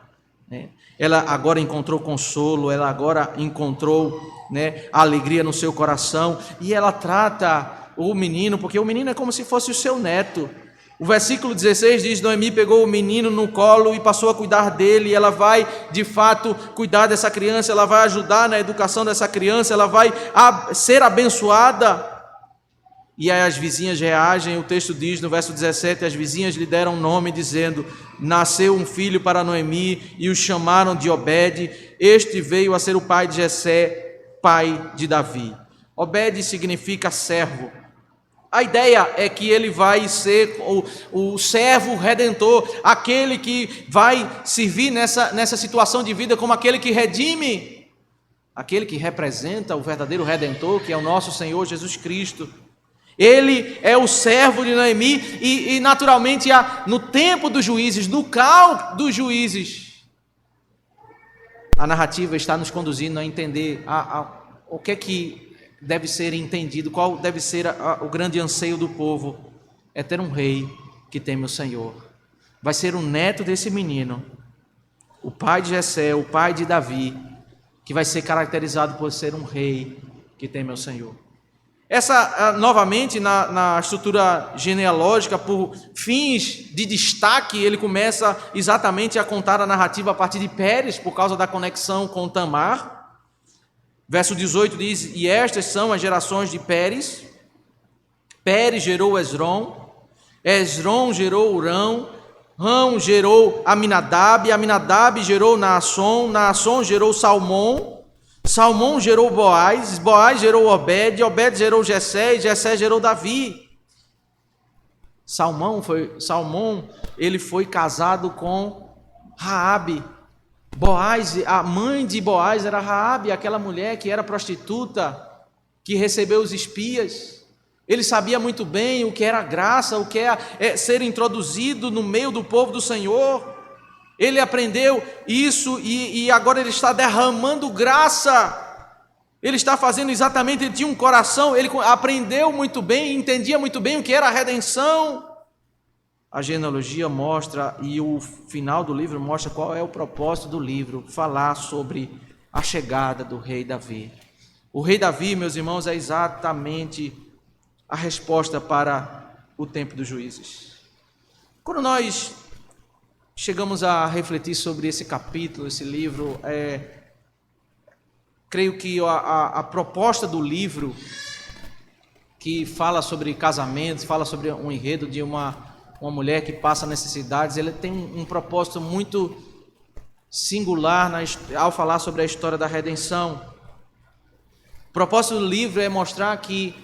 Ela agora encontrou consolo, ela agora encontrou alegria no seu coração, e ela trata o menino, porque o menino é como se fosse o seu neto. O versículo 16 diz: Noemi pegou o menino no colo e passou a cuidar dele, e ela vai de fato cuidar dessa criança, ela vai ajudar na educação dessa criança, ela vai ser abençoada. E aí as vizinhas reagem. O texto diz no verso 17: as vizinhas lhe deram nome, dizendo: nasceu um filho para Noemi, e o chamaram de Obed. Este veio a ser o pai de Jessé, pai de Davi. Obed significa servo. A ideia é que ele vai ser o servo redentor, aquele que vai servir nessa situação de vida como aquele que redime, aquele que representa o verdadeiro redentor, que é o nosso Senhor Jesus Cristo. Ele é o servo de Noemi e naturalmente, no tempo dos juízes, no caos dos juízes, a narrativa está nos conduzindo a entender o que é que deve ser entendido, qual deve ser o grande anseio do povo. É ter um rei que teme o Senhor. Vai ser o neto desse menino, o pai de Jessé, o pai de Davi, que vai ser caracterizado por ser um rei que teme ao Senhor. Essa, novamente, na estrutura genealógica, por fins de destaque, ele começa exatamente a contar a narrativa a partir de Pérez, por causa da conexão com Tamar. Verso 18 diz: e estas são as gerações de Pérez. Pérez gerou Esrom, Esrom gerou Urão, Rão gerou Aminadab, Aminadab gerou Naasson, Naasson gerou Salmão, Salmão gerou Boaz, Boaz gerou Obed, Obed gerou Jessé, e Jessé gerou Davi. Salmão, ele foi casado com Raabe. Boaz, a mãe de Boaz era Raabe, aquela mulher que era prostituta, que recebeu os espias. Ele sabia muito bem o que era graça, o que é ser introduzido no meio do povo do Senhor. Ele aprendeu isso e agora ele está derramando graça. Ele está fazendo exatamente, ele tinha um coração, ele aprendeu muito bem, entendia muito bem o que era a redenção. A genealogia mostra, e o final do livro mostra qual é o propósito do livro, falar sobre a chegada do rei Davi. O rei Davi, meus irmãos, é exatamente a resposta para o tempo dos juízes. Quando nós chegamos a refletir sobre esse capítulo, esse livro, creio que a proposta do livro, que fala sobre casamentos, fala sobre um enredo de uma mulher que passa necessidades, ele tem um propósito muito singular ao falar sobre a história da redenção. O propósito do livro é mostrar que,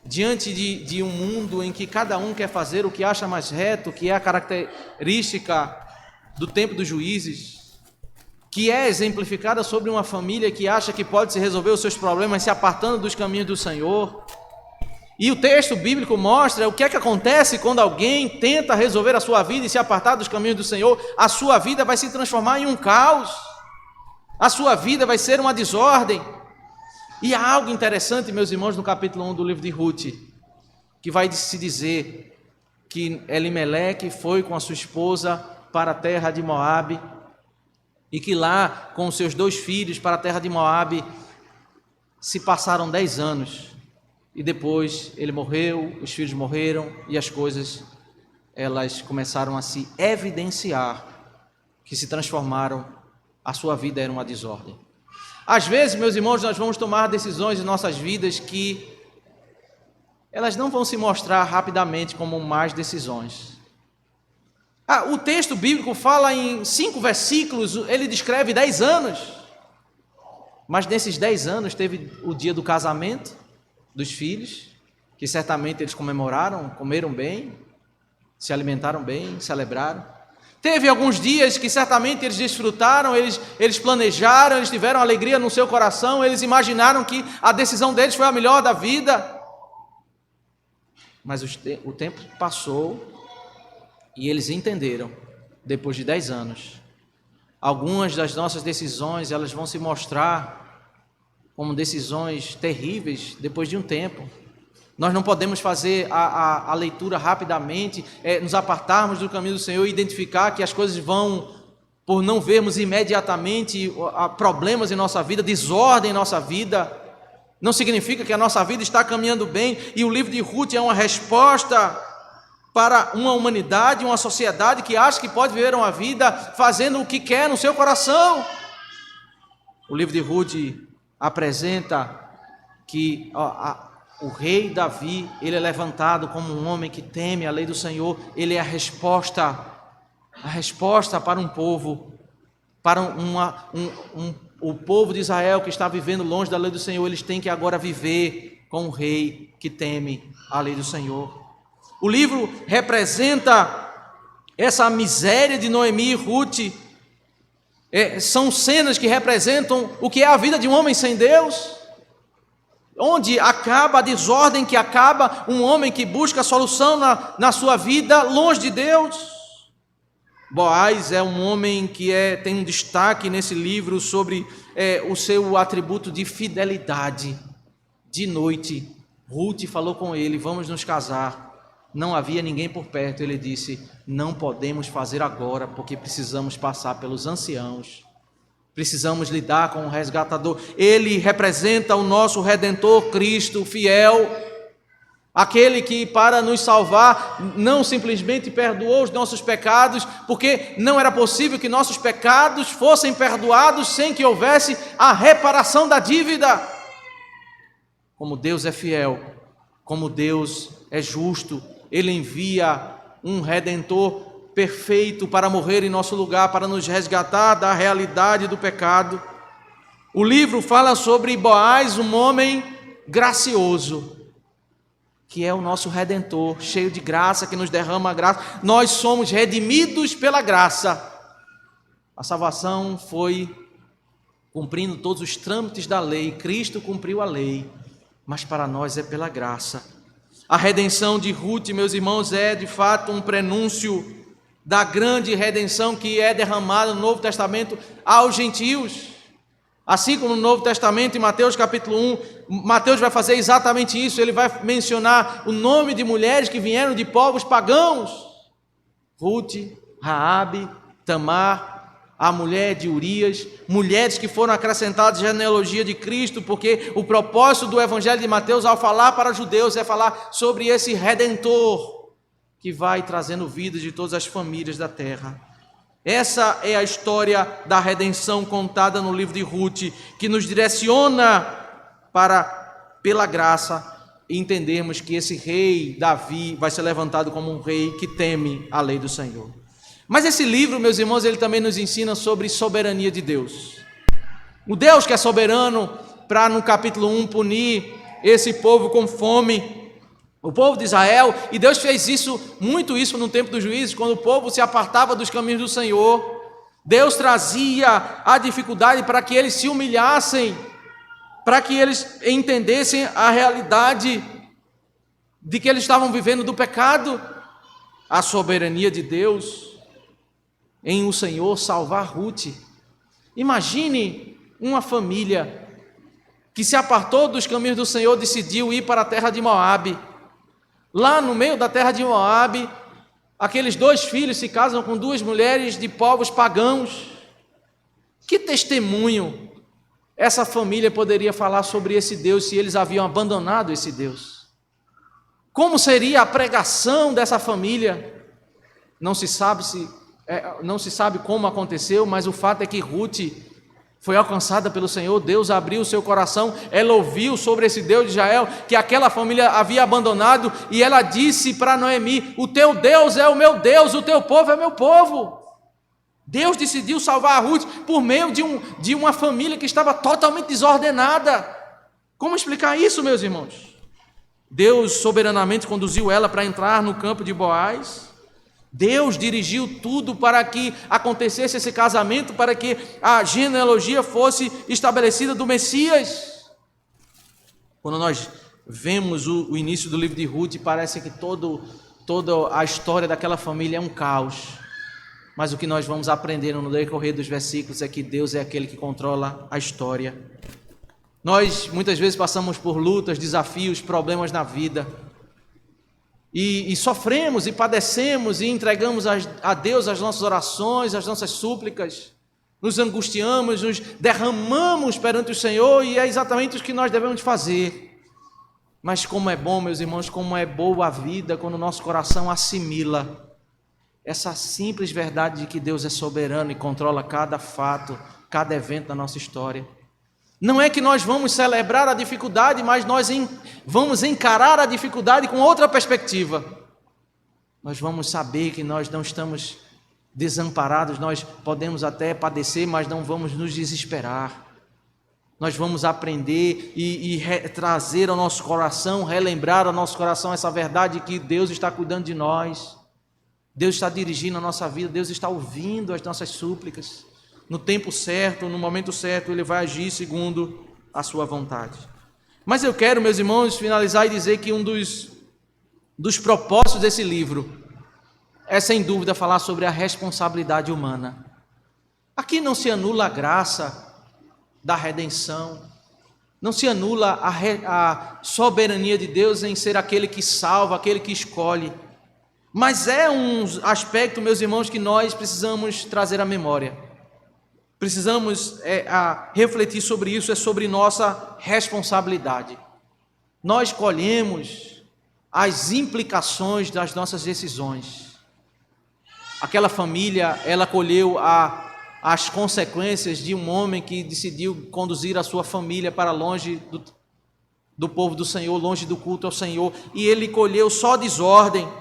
diante de um mundo em que cada um quer fazer o que acha mais reto, que é a característica do tempo dos juízes, que é exemplificada sobre uma família que acha que pode se resolver os seus problemas se apartando dos caminhos do Senhor. E o texto bíblico mostra o que é que acontece quando alguém tenta resolver a sua vida e se apartar dos caminhos do Senhor. A sua vida vai se transformar em um caos, a sua vida vai ser uma desordem. E há algo interessante, meus irmãos, no capítulo 1 do livro de Ruth, que vai se dizer que Elimeleque foi com a sua esposa para a terra de Moabe, e que lá, com os seus 2 filhos, para a terra de Moabe, se passaram 10 anos, e depois ele morreu, os filhos morreram, e as coisas, elas começaram a se evidenciar, que se transformaram, a sua vida era uma desordem. Às vezes, meus irmãos, nós vamos tomar decisões em nossas vidas que elas não vão se mostrar rapidamente como más decisões. O texto bíblico fala em 5 versículos, ele descreve 10 anos. Mas nesses 10 anos teve o dia do casamento dos filhos, que certamente eles comemoraram, comeram bem, se alimentaram bem, celebraram. Teve alguns dias que certamente eles desfrutaram, eles planejaram, eles tiveram alegria no seu coração, eles imaginaram que a decisão deles foi a melhor da vida. Mas o tempo passou e eles entenderam, depois de 10 anos, algumas das nossas decisões, elas vão se mostrar como decisões terríveis depois de um tempo. Nós não podemos fazer a leitura rapidamente, nos apartarmos do caminho do Senhor e identificar que as coisas vão, por não vermos imediatamente problemas em nossa vida, desordem em nossa vida, não significa que a nossa vida está caminhando bem, e o livro de Ruth é uma resposta para uma humanidade, uma sociedade que acha que pode viver uma vida fazendo o que quer no seu coração. O livro de Ruth apresenta que o rei Davi, ele é levantado como um homem que teme a lei do Senhor, ele é a resposta para um povo, para o povo de Israel que está vivendo longe da lei do Senhor. Eles têm que agora viver com um rei que teme a lei do Senhor. O livro representa essa miséria de Noemi e Ruth. São cenas que representam o que é a vida de um homem sem Deus, onde acaba a desordem, que acaba um homem que busca a solução na sua vida longe de Deus. Boaz é um homem que tem um destaque nesse livro sobre o seu atributo de fidelidade. De noite, Ruth falou com ele: vamos nos casar. não havia ninguém por perto. Ele disse: não podemos fazer agora, porque precisamos passar pelos anciãos, precisamos lidar com o resgatador. Ele representa o nosso Redentor Cristo fiel, aquele que, para nos salvar, não simplesmente perdoou os nossos pecados, porque não era possível que nossos pecados fossem perdoados sem que houvesse a reparação da dívida. Como Deus é fiel, como Deus é justo, Ele envia um Redentor perfeito para morrer em nosso lugar, para nos resgatar da realidade do pecado. O livro fala sobre Boaz, um homem gracioso, que é o nosso Redentor, cheio de graça, que nos derrama a graça. Nós somos redimidos pela graça. A salvação foi cumprindo todos os trâmites da lei. Cristo cumpriu a lei, mas para nós é pela graça. A redenção de Ruth, meus irmãos, é de fato um prenúncio da grande redenção que é derramada no Novo Testamento aos gentios. Assim como no Novo Testamento, em Mateus capítulo 1, Mateus vai fazer exatamente isso. Ele vai mencionar o nome de mulheres que vieram de povos pagãos: Ruth, Raabe, Tamar, a mulher de Urias, mulheres que foram acrescentadas à genealogia de Cristo, porque o propósito do Evangelho de Mateus, ao falar para judeus, é falar sobre esse Redentor que vai trazendo vidas de todas as famílias da terra. Essa é a história da redenção contada no livro de Ruth, que nos direciona para, pela graça, entendermos que esse rei Davi vai ser levantado como um rei que teme a lei do Senhor. Mas esse livro, meus irmãos, ele também nos ensina sobre soberania de Deus. O Deus que é soberano para, no capítulo 1, punir esse povo com fome, o povo de Israel, e Deus fez muito isso no tempo dos juízes, quando o povo se apartava dos caminhos do Senhor. Deus trazia a dificuldade para que eles se humilhassem, para que eles entendessem a realidade de que eles estavam vivendo do pecado. A soberania de Deus em o Senhor salvar Ruth. Imagine uma família que se apartou dos caminhos do Senhor, decidiu ir para a terra de Moabe. Lá no meio da terra de Moabe, aqueles dois filhos se casam com duas mulheres de povos pagãos. Que testemunho essa família poderia falar sobre esse Deus se eles haviam abandonado esse Deus? Como seria a pregação dessa família? Não se sabe como aconteceu, mas o fato é que Ruth foi alcançada pelo Senhor. Deus abriu o seu coração, ela ouviu sobre esse Deus de Israel, que aquela família havia abandonado, e ela disse para Noemi: o teu Deus é o meu Deus, o teu povo é meu povo. Deus decidiu salvar a Ruth por meio de uma família que estava totalmente desordenada. Como explicar isso, meus irmãos? Deus soberanamente conduziu ela para entrar no campo de Boaz. Deus dirigiu tudo para que acontecesse esse casamento, para que a genealogia fosse estabelecida do Messias. Quando nós vemos o início do livro de Ruth, parece que toda a história daquela família é um caos. Mas o que nós vamos aprender no decorrer dos versículos é que Deus é aquele que controla a história. Nós muitas vezes passamos por lutas, desafios, problemas na vida. E sofremos e padecemos e entregamos a Deus as nossas orações, as nossas súplicas, nos angustiamos, nos derramamos perante o Senhor, e é exatamente o que nós devemos fazer. Mas como é bom, meus irmãos, como é boa a vida quando o nosso coração assimila essa simples verdade de que Deus é soberano e controla cada fato, cada evento da nossa história. Não é que nós vamos celebrar a dificuldade, mas nós vamos encarar a dificuldade com outra perspectiva. Nós vamos saber que nós não estamos desamparados, nós podemos até padecer, mas não vamos nos desesperar. Nós vamos aprender e trazer ao nosso coração, relembrar ao nosso coração essa verdade que Deus está cuidando de nós. Deus está dirigindo a nossa vida, Deus está ouvindo as nossas súplicas. No tempo certo, no momento certo, Ele vai agir segundo a sua vontade. Mas eu quero, meus irmãos, finalizar e dizer que um dos propósitos desse livro é, sem dúvida, falar sobre a responsabilidade humana. Aqui não se anula a graça da redenção, não se anula a soberania de Deus em ser aquele que salva, aquele que escolhe, Mas é um aspecto, meus irmãos, que nós precisamos trazer à memória. Precisamos refletir sobre isso, é sobre nossa responsabilidade. Nós colhemos as implicações das nossas decisões. Aquela família, ela colheu as consequências de um homem que decidiu conduzir a sua família para longe do povo do Senhor, longe do culto ao Senhor, e ele colheu só desordem.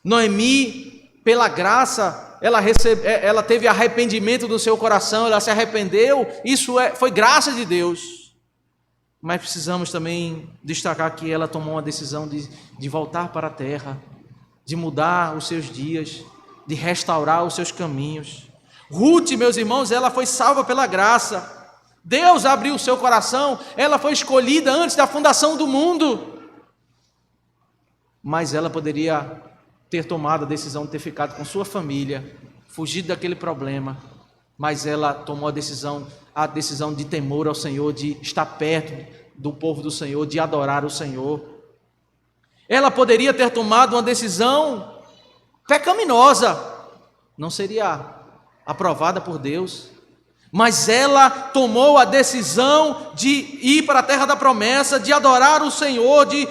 Noemi, pela graça, ela teve arrependimento no seu coração, ela se arrependeu, isso foi graça de Deus. Mas precisamos também destacar que ela tomou uma decisão de voltar para a terra, de mudar os seus dias, de restaurar os seus caminhos. Ruth, meus irmãos, ela foi salva pela graça. Deus abriu o seu coração, ela foi escolhida antes da fundação do mundo. Mas ela poderia ter tomado a decisão de ter ficado com sua família, fugido daquele problema, mas ela tomou a decisão de temor ao Senhor, de estar perto do povo do Senhor, de adorar o Senhor. Ela poderia ter tomado uma decisão pecaminosa, não seria aprovada por Deus, mas ela tomou a decisão de ir para a terra da promessa, de adorar o Senhor, de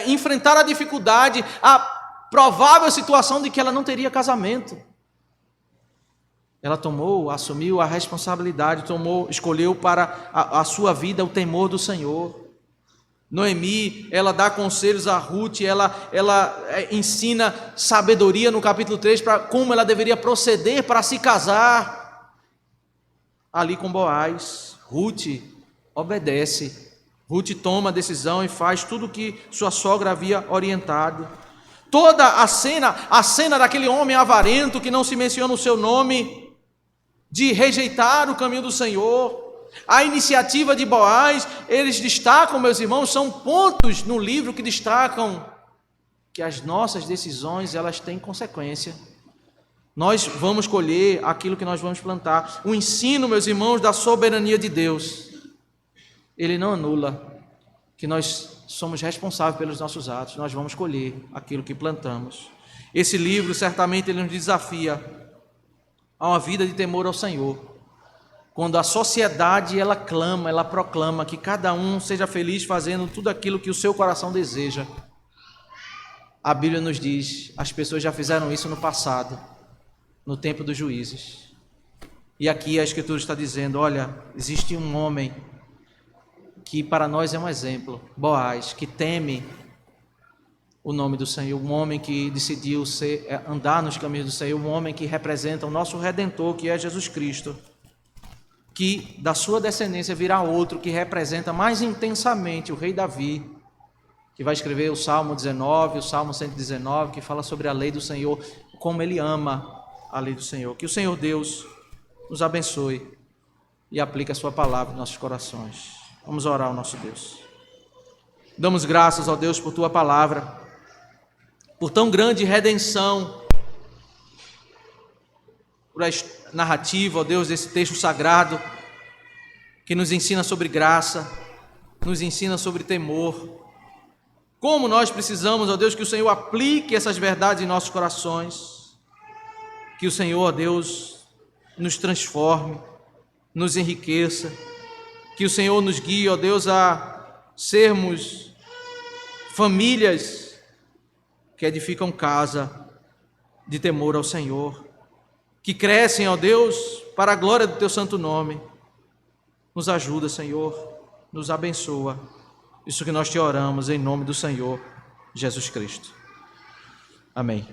enfrentar a dificuldade, a provável situação de que ela não teria casamento. Ela assumiu a responsabilidade, escolheu para a sua vida o temor do Senhor. Noemi, ela dá conselhos a Ruth, ela ensina sabedoria no capítulo 3 para como ela deveria proceder para se casar ali com Boaz. Ruth obedece, Ruth toma a decisão e faz tudo o que sua sogra havia orientado. Toda a cena daquele homem avarento que não se menciona o seu nome, de rejeitar o caminho do Senhor, a iniciativa de Boaz, eles destacam, meus irmãos, são pontos no livro que destacam que as nossas decisões, elas têm consequência. Nós vamos colher aquilo que nós vamos plantar. O ensino, meus irmãos, da soberania de Deus, ele não anula que nós somos responsáveis pelos nossos atos, nós vamos colher aquilo que plantamos. Esse livro, certamente, ele nos desafia a uma vida de temor ao Senhor. Quando a sociedade, ela clama, ela proclama que cada um seja feliz fazendo tudo aquilo que o seu coração deseja. A Bíblia nos diz, as pessoas já fizeram isso no passado, no tempo dos juízes. E aqui a Escritura está dizendo, olha, existe um homem que para nós é um exemplo, Boaz, que teme o nome do Senhor, um homem que decidiu andar nos caminhos do Senhor, um homem que representa o nosso Redentor, que é Jesus Cristo, que da sua descendência virá outro que representa mais intensamente o rei Davi, que vai escrever o Salmo 19, o Salmo 119, que fala sobre a lei do Senhor, como ele ama a lei do Senhor. Que o Senhor Deus nos abençoe e aplique a sua palavra em nossos corações. Vamos orar ao nosso Deus. Damos graças, ó Deus, por tua palavra, por tão grande redenção, por a narrativa, ó Deus, desse texto sagrado, que nos ensina sobre graça, nos ensina sobre temor. Como nós precisamos, ó Deus, que o Senhor aplique essas verdades em nossos corações, que o Senhor, ó Deus, nos transforme, nos enriqueça, que o Senhor nos guie, ó Deus, a sermos famílias que edificam casa de temor ao Senhor, que crescem, ó Deus, para a glória do teu santo nome. Nos ajuda, Senhor, nos abençoa. Isso que nós te oramos em nome do Senhor Jesus Cristo. Amém.